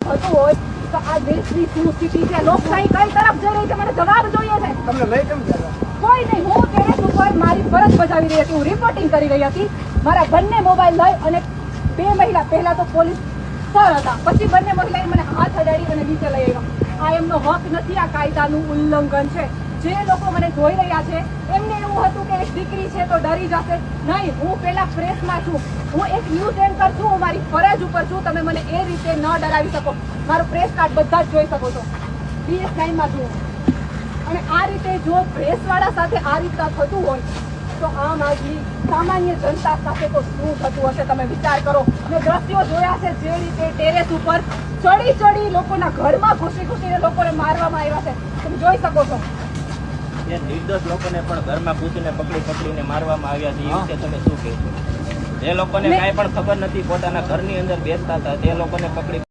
થતું હોય તો આ દેશની શું સ્થિતિ છે, લોકશાહી કઈ તરફ જઈ રહી છે, મને જવાબ જોઈએ છે. તમને લઈ કેમ ગયા? કોઈ નહીં, હું ટેરેસ ઉપર મારી ફરજ બજાવી રહી હતી, હું રિપોર્ટિંગ કરી રહી હતી. મારા બંને મોબાઈલ લઈ અને બે મહિલા, પહેલા તો પોલીસ સર હતા, પછી બંને મહિલાએ મને હાથ અડાડી અને નીચે લઈ આવ્યા. આ એમનો હક નથી, આ કાયદાનું ઉલ્લંઘન છે. જે લોકો મને જોઈ રહ્યા છે એમને એવું હતું કે એક દીકરી છે તો ડરી જશે. નહીં, હું પેલા પ્રેસમાં છું, હું એક ન્યૂઝ એન્કર છું, હું મારી ફરજ ઉપર છું. તમે મને એ રીતે ન ડરાવી શકો. મારું પ્રેસ કાર્ડ બધા જ જોઈ શકો છો, BS9 માં છું. અને આ રીતે જો પ્રેસવાળા સાથે આ રીતના થતું હોય તો આમ આદમી સામાન્ય જનતા સાથે તો શું થતું હશે તમે વિચાર કરો. મેં દ્રશ્યો જોયા છે જે રીતે ટેરેસ ઉપર ચડી લોકોના ઘરમાં ઘૂસીને લોકોને મારવામાં આવ્યા છે, તમે જોઈ શકો છો. જે નિર્દોષ લોકોને પણ ઘરમાં ઘૂસીને પકડીને મારવામાં આવ્યા છે, એ વિશે તમે શું કહેશો? જે લોકોને કાંઈ પણ ખબર નથી, પોતાના ઘરની અંદર બેસતા હતા, તે લોકોને પકડી